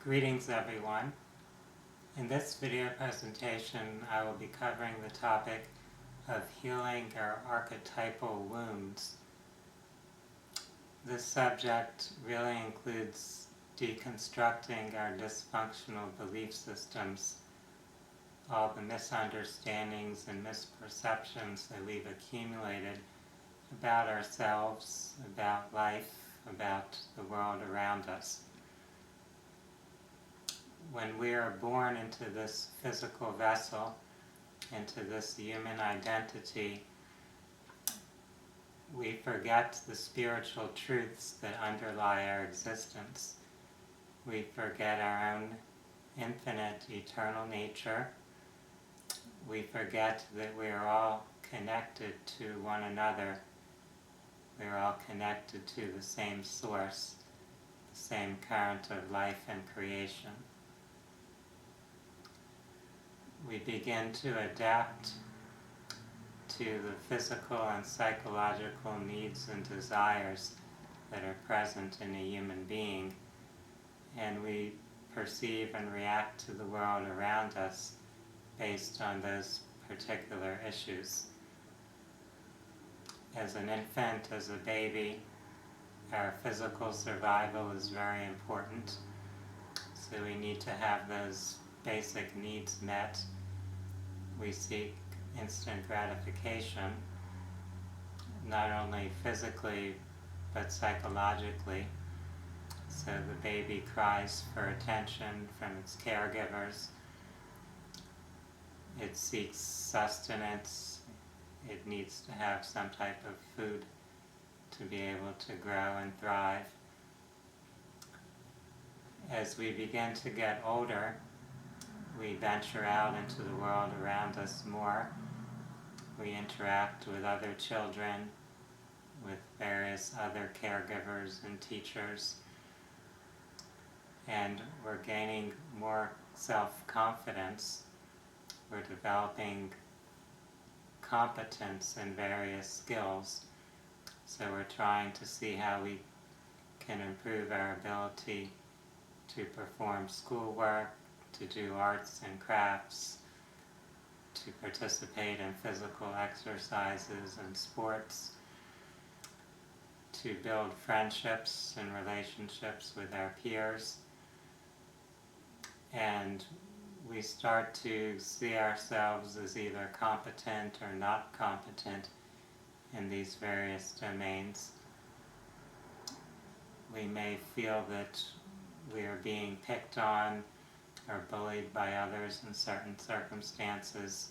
Greetings everyone. In this video presentation I will be covering the topic of healing our archetypal wounds. This subject really includes deconstructing our dysfunctional belief systems, all the misunderstandings and misperceptions that we've accumulated about ourselves, about life, about the world around us. When we are born into this physical vessel, into this human identity, we forget the spiritual truths that underlie our existence. We forget our own infinite, eternal nature. We forget that we are all connected to one another. We are all connected to the same source, the same current of life and creation. We begin to adapt to the physical and psychological needs and desires that are present in a human being, and we perceive and react to the world around us based on those particular issues. As an infant, as a baby, our physical survival is very important, so we need to have those basic needs met. We seek instant gratification, not only physically but psychologically. So the baby cries for attention from its caregivers. It seeks sustenance. It needs to have some type of food to be able to grow and thrive. As we begin to get older, we venture out into the world around us more. We interact with other children, with various other caregivers and teachers, and we're gaining more self-confidence. We're developing competence in various skills, so we're trying to see how we can improve our ability to perform schoolwork, to do arts and crafts, to participate in physical exercises and sports, to build friendships and relationships with our peers. And we start to see ourselves as either competent or not competent in these various domains. We may feel that we are being picked on or bullied by others in certain circumstances.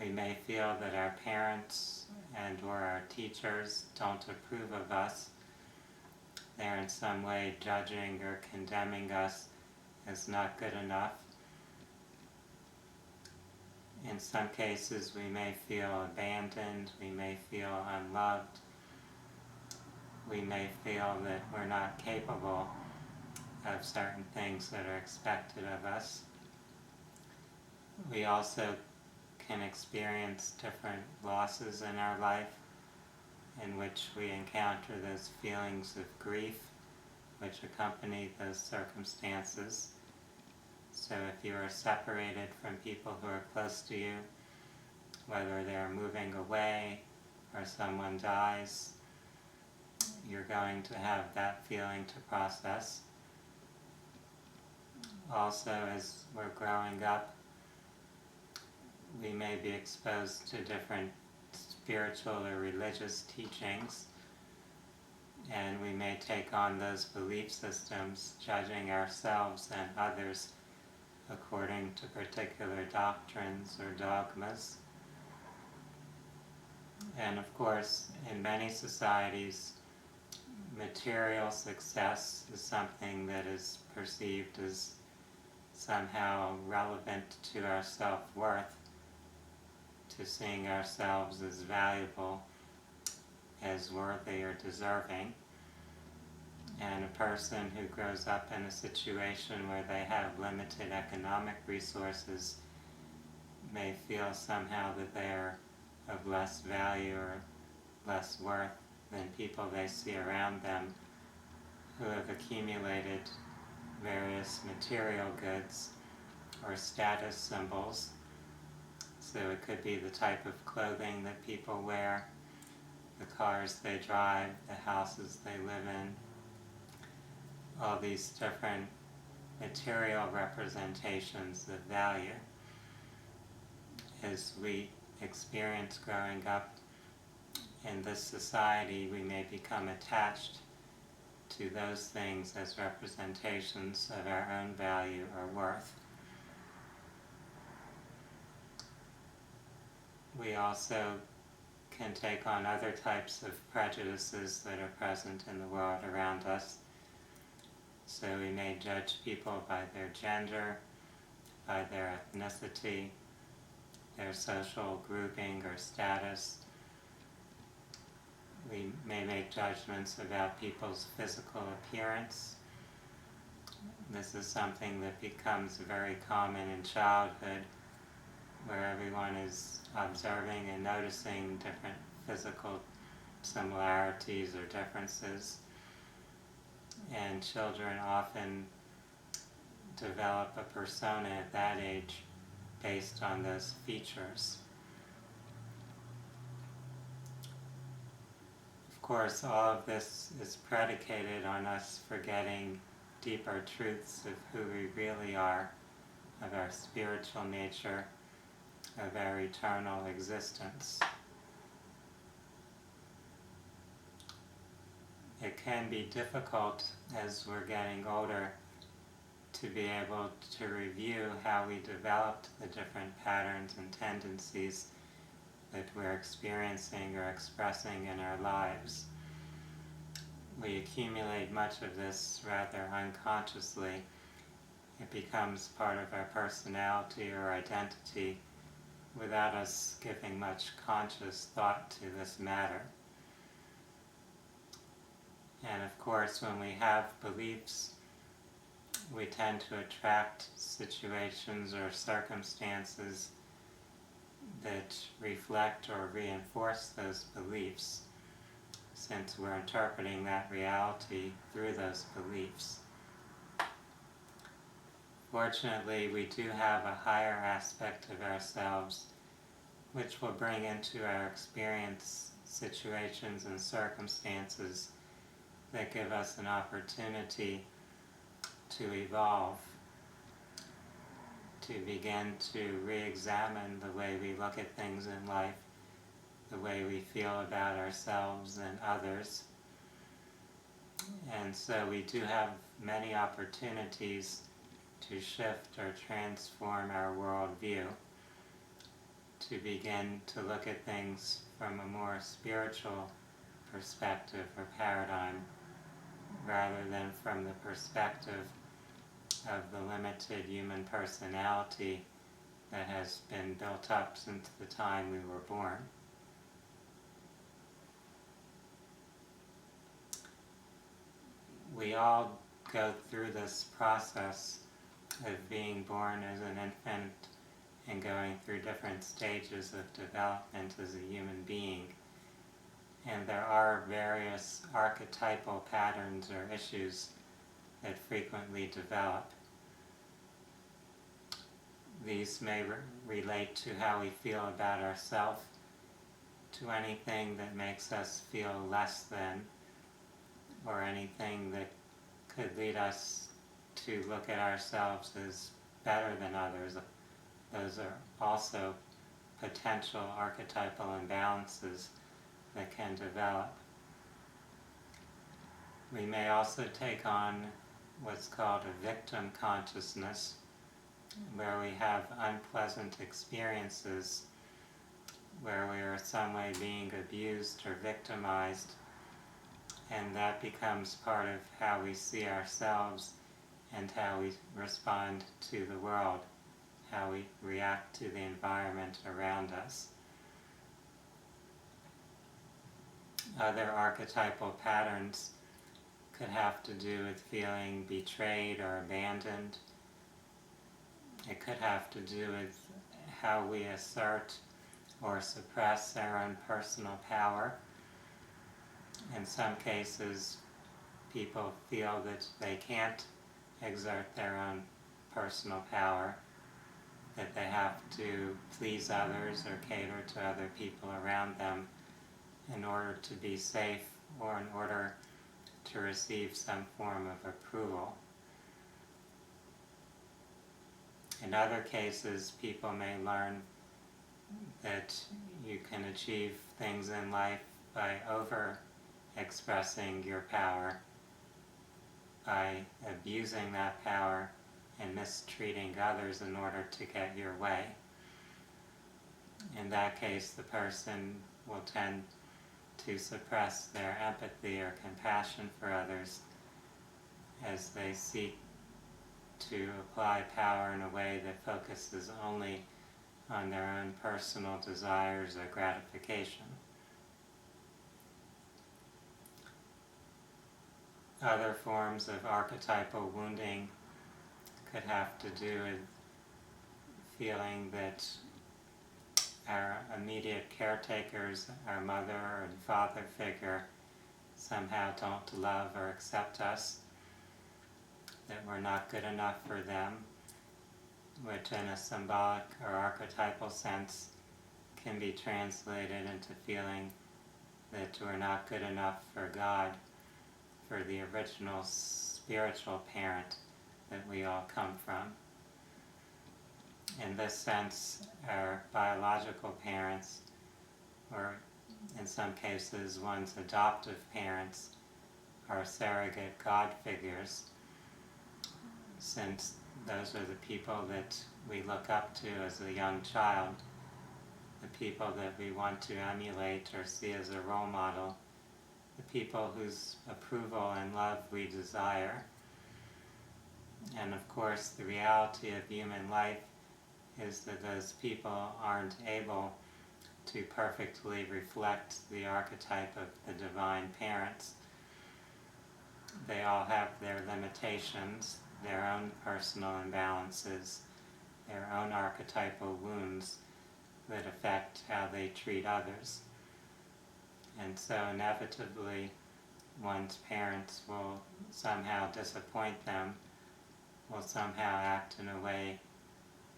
We may feel that our parents and or our teachers don't approve of us. They're in some way judging or condemning us as not good enough. In some cases we may feel abandoned, we may feel unloved, we may feel that we're not capable of certain things that are expected of us. We also can experience different losses in our life in which we encounter those feelings of grief which accompany those circumstances. So if you are separated from people who are close to you, whether they're moving away or someone dies, you're going to have that feeling to process. Also, as we're growing up, we may be exposed to different spiritual or religious teachings, and we may take on those belief systems, judging ourselves and others according to particular doctrines or dogmas. And of course, in many societies, material success is something that is perceived as somehow relevant to our self-worth, to seeing ourselves as valuable, as worthy or deserving. And a person who grows up in a situation where they have limited economic resources may feel somehow that they are of less value or less worth than people they see around them who have accumulated various material goods or status symbols. So it could be the type of clothing that people wear, the cars they drive, the houses they live in, all these different material representations of value. As we experience growing up in this society, we may become attached to those things as representations of our own value or worth. We also can take on other types of prejudices that are present in the world around us. So we may judge people by their gender, by their ethnicity, their social grouping or status. We may make judgments about people's physical appearance. This is something that becomes very common in childhood, where everyone is observing and noticing different physical similarities or differences. And children often develop a persona at that age based on those features. Of course, all of this is predicated on us forgetting deeper truths of who we really are, of our spiritual nature, of our eternal existence. It can be difficult as we're getting older to be able to review how we developed the different patterns and tendencies that we're experiencing or expressing in our lives. We accumulate much of this rather unconsciously. It becomes part of our personality or identity without us giving much conscious thought to this matter. And of course, when we have beliefs, we tend to attract situations or circumstances that reflect or reinforce those beliefs, since we're interpreting that reality through those beliefs. Fortunately, we do have a higher aspect of ourselves which will bring into our experience situations and circumstances that give us an opportunity to evolve, to begin to re-examine the way we look at things in life, the way we feel about ourselves and others. And so we do have many opportunities to shift or transform our worldview, to begin to look at things from a more spiritual perspective or paradigm, rather than from the perspective of the limited human personality that has been built up since the time we were born. We all go through this process of being born as an infant and going through different stages of development as a human being. And there are various archetypal patterns or issues that frequently develop. These may relate to how we feel about ourselves, to anything that makes us feel less than, or anything that could lead us to look at ourselves as better than others. Those are also potential archetypal imbalances that can develop. We may also take on what's called a victim consciousness, where we have unpleasant experiences, where we are some way being abused or victimized, and that becomes part of how we see ourselves and how we respond to the world, how we react to the environment around us. Other archetypal patterns could have to do with feeling betrayed or abandoned. It could have to do with how we assert or suppress our own personal power. In some cases, people feel that they can't exert their own personal power, that they have to please others or cater to other people around them in order to be safe or in order to receive some form of approval. In other cases, people may learn that you can achieve things in life by over-expressing your power, by abusing that power and mistreating others in order to get your way. In that case, the person will tend to suppress their empathy or compassion for others as they seek to apply power in a way that focuses only on their own personal desires or gratification. Other forms of archetypal wounding could have to do with feeling that our immediate caretakers, our mother and father figure, somehow don't love or accept us, that we're not good enough for them, which in a symbolic or archetypal sense can be translated into feeling that we're not good enough for God, for the original spiritual parent that we all come from. In this sense, our biological parents, or in some cases one's adoptive parents, are surrogate God figures, since those are the people that we look up to as a young child, the people that we want to emulate or see as a role model, the people whose approval and love we desire. And of course, the reality of human life is that those people aren't able to perfectly reflect the archetype of the divine parents. They all have their limitations, their own personal imbalances, their own archetypal wounds that affect how they treat others. And so inevitably, one's parents will somehow disappoint them, will somehow act in a way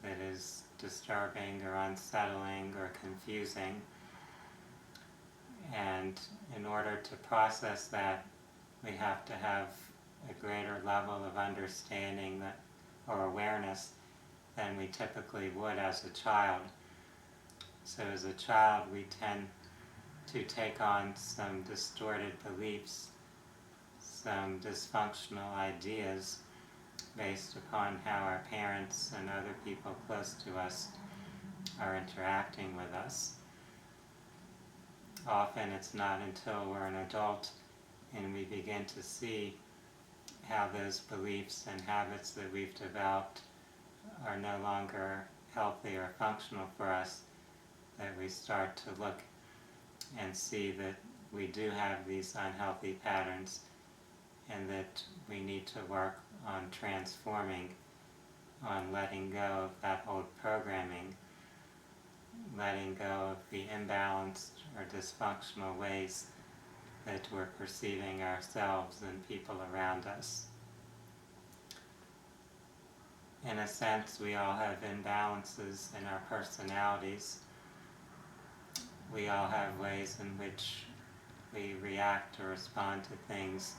that is disturbing or unsettling or confusing. And in order to process that, we have to have a greater level of understanding that, or awareness than we typically would as a child. So as a child, we tend to take on some distorted beliefs, some dysfunctional ideas based upon how our parents and other people close to us are interacting with us. Often it's not until we're an adult and we begin to see how those beliefs and habits that we've developed are no longer healthy or functional for us that we start to look and see that we do have these unhealthy patterns and that we need to work on transforming, on letting go of that old programming, letting go of the imbalanced or dysfunctional ways that we're perceiving ourselves and people around us. In a sense, we all have imbalances in our personalities. We all have ways in which we react or respond to things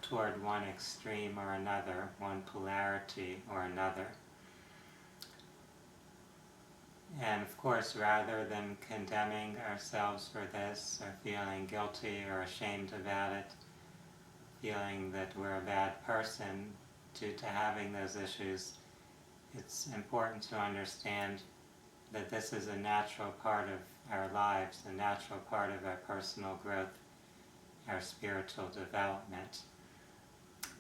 toward one extreme or another, one polarity or another. And of course, rather than condemning ourselves for this, or feeling guilty or ashamed about it, feeling that we're a bad person due to having those issues, it's important to understand that this is a natural part of our lives, a natural part of our personal growth, our spiritual development.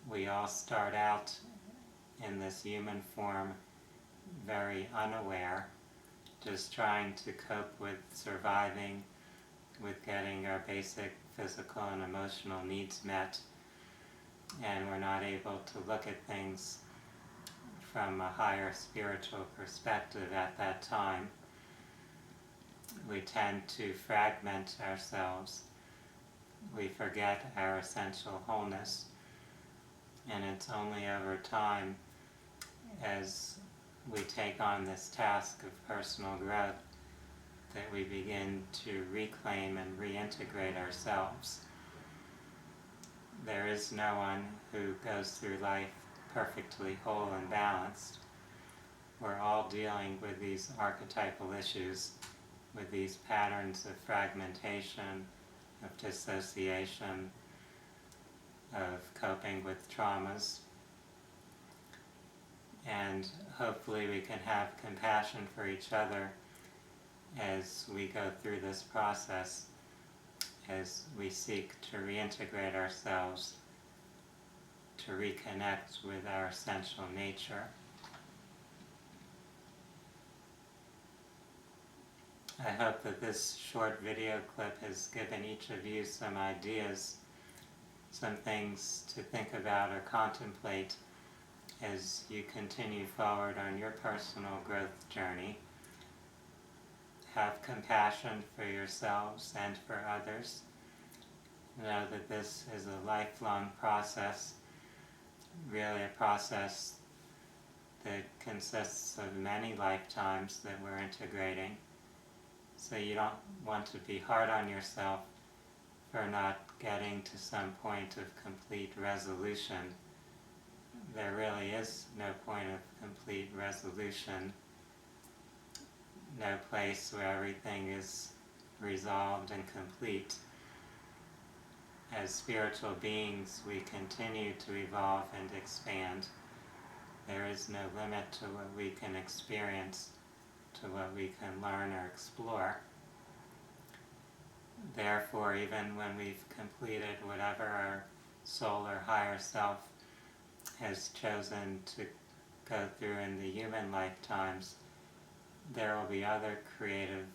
We all start out in this human form very unaware, just trying to cope with surviving, with getting our basic physical and emotional needs met, and we're not able to look at things from a higher spiritual perspective at that time. We tend to fragment ourselves. We forget our essential wholeness. And it's only over time, as we take on this task of personal growth, that we begin to reclaim and reintegrate ourselves. There is no one who goes through life perfectly whole and balanced. We're all dealing with these archetypal issues, with these patterns of fragmentation, of dissociation, of coping with traumas. And hopefully we can have compassion for each other as we go through this process, as we seek to reintegrate ourselves, to reconnect with our essential nature. I hope that this short video clip has given each of you some ideas, some things to think about or contemplate as you continue forward on your personal growth journey. Have compassion for yourselves and for others. Know that this is a lifelong process, really a process that consists of many lifetimes that we're integrating. So you don't want to be hard on yourself for not getting to some point of complete resolution. There really is no point of complete resolution, no place where everything is resolved and complete. As spiritual beings, we continue to evolve and expand. There is no limit to what we can experience, to what we can learn or explore. Therefore, even when we've completed whatever our soul or higher self has chosen to go through in the human lifetimes, there will be other creative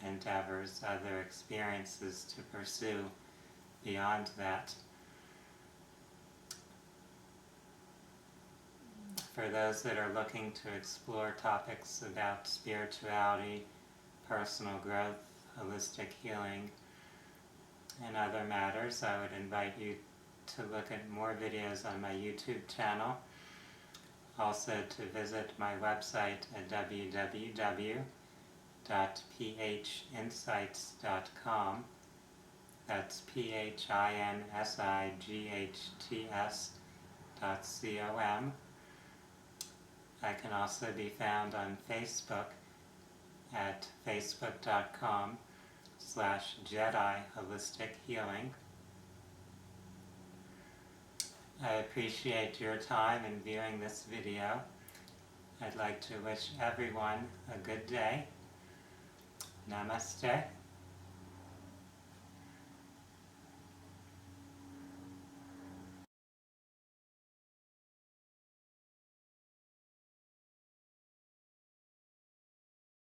endeavors, other experiences to pursue beyond that. For those that are looking to explore topics about spirituality, personal growth, holistic healing, and other matters, I would invite you to look at more videos on my YouTube channel. Also to visit my website at www.phinsights.com. That's PHINSIGHTS.com. I can also be found on Facebook at facebook.com/Jedi Holistic Healing. I appreciate your time in viewing this video. I'd like to wish everyone a good day. Namaste.